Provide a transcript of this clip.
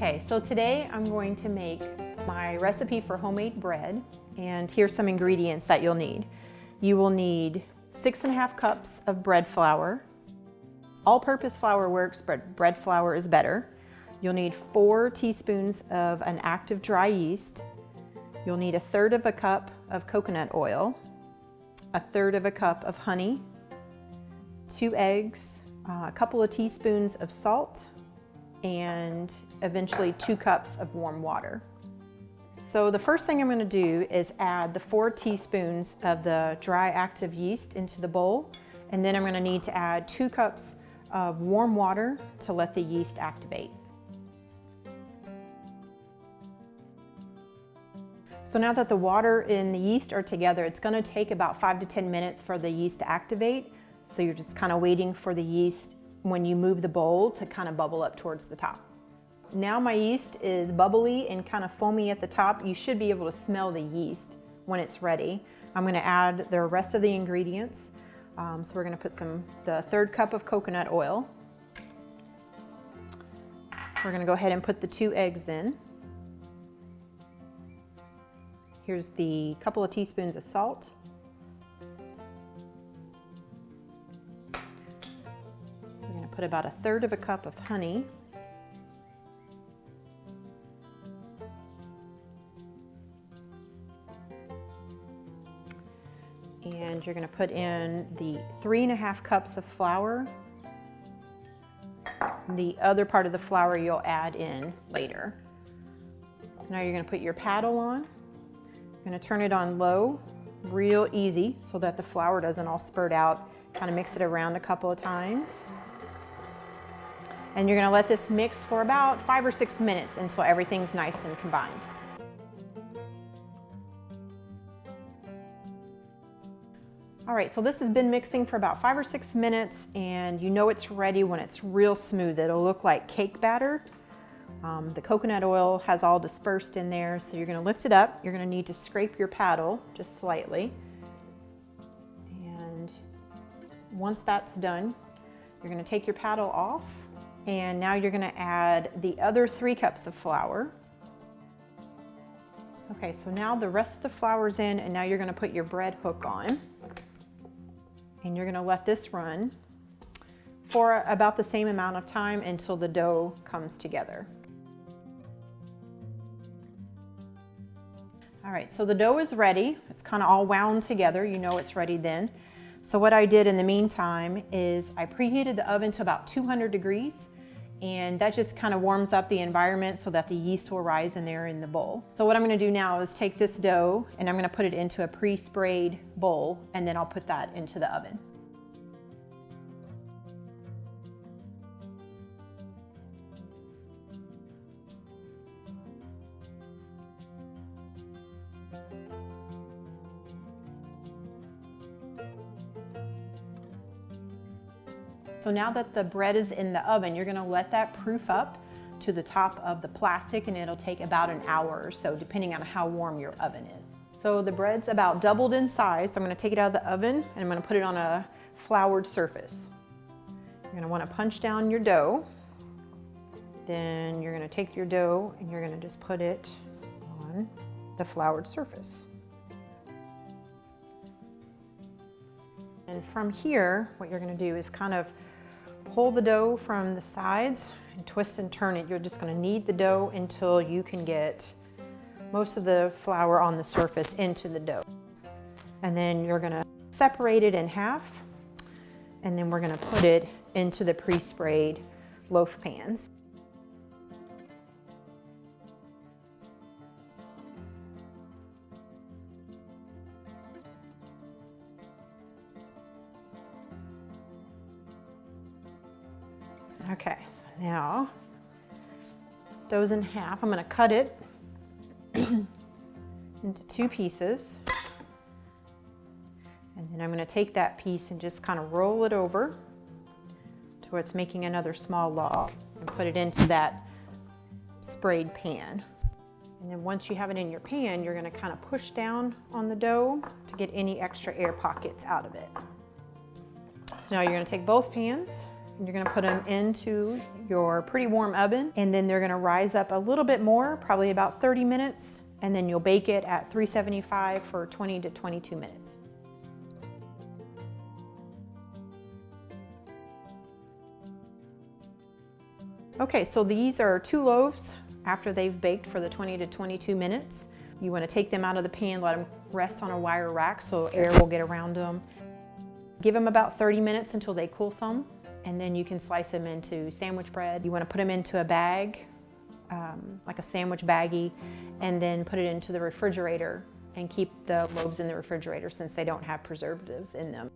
Okay, so today I'm going to make my recipe for homemade bread, and here's some ingredients that you'll need. You will need 6½ cups of bread flour. All-purpose flour works, but bread flour is better. You'll need 4 teaspoons of an active dry yeast. You'll need 1/3 cup of coconut oil, 1/3 cup of honey, 2 eggs, a couple of teaspoons of salt, and eventually 2 cups of warm water. So the first thing I'm going to do is add the 4 teaspoons of the dry active yeast into the bowl, and then I'm going to need to add 2 cups of warm water to let the yeast activate. So now that the water and the yeast are together, it's going to take about 5 to 10 minutes for the yeast to activate. So you're just kind of waiting for the yeast, when you move the bowl, to kind of bubble up towards the top. Now my yeast is bubbly and kind of foamy at the top. You should be able to smell the yeast when it's ready. I'm going to add the rest of the ingredients. So we're going to put the 1/3 cup of coconut oil. We're going to go ahead and put the 2 eggs in. Here's the couple of teaspoons of salt. We're going to put about 1/3 cup of honey. And you're going to put in the 3½ cups of flour. The other part of the flour you'll add in later. So now you're going to put your paddle on. You're going to turn it on low, real easy, so that the flour doesn't all spurt out. Kind of mix it around a couple of times. And you're going to let this mix for about 5 or 6 minutes until everything's nice and combined. All right, so this has been mixing for about 5 or 6 minutes, and you know it's ready when it's real smooth. It'll look like cake batter. The coconut oil has all dispersed in there, so you're going to lift it up. You're going to need to scrape your paddle just slightly. And once that's done, you're going to take your paddle off, and now you're going to add the other 3 cups of flour. Okay, so now the rest of the flour's in, and now you're going to put your bread hook on. And you're going to let this run for about the same amount of time until the dough comes together. All right, so the dough is ready. It's kind of all wound together. You know it's ready then. So what I did in the meantime is I preheated the oven to about 200 degrees, and that just kind of warms up the environment so that the yeast will rise in there in the bowl. So what I'm going to do now is take this dough and I'm going to put it into a pre-sprayed bowl, and then I'll put that into the oven. So now that the bread is in the oven, you're going to let that proof up to the top of the plastic, and it'll take about an hour or so, depending on how warm your oven is. So the bread's about doubled in size, so I'm going to take it out of the oven and I'm going to put it on a floured surface. You're going to want to punch down your dough. Then you're going to take your dough and you're going to just put it on the floured surface. And from here, what you're going to do is kind of pull the dough from the sides and twist and turn it. You're just going to knead the dough until you can get most of the flour on the surface into the dough. And then you're going to separate it in half, and then we're going to put it into the pre-sprayed loaf pans. Okay, so now dough's in half. I'm going to cut it into 2 pieces, and then I'm going to take that piece and just kind of roll it over to where it's making another small log, and put it into that sprayed pan. And then once you have it in your pan, you're going to kind of push down on the dough to get any extra air pockets out of it. So now you're going to take both pans And you're gonna put them into your pretty warm oven, and then they're gonna rise up a little bit more, probably about 30 minutes, and then you'll bake it at 375 for 20 to 22 minutes. Okay, so these are 2 loaves after they've baked for the 20 to 22 minutes. You want to take them out of the pan, let them rest on a wire rack so air will get around them. Give them about 30 minutes until they cool some, and then you can slice them into sandwich bread. You want to put them into a bag, like a sandwich baggie, and then put it into the refrigerator and keep the loaves in the refrigerator since they don't have preservatives in them.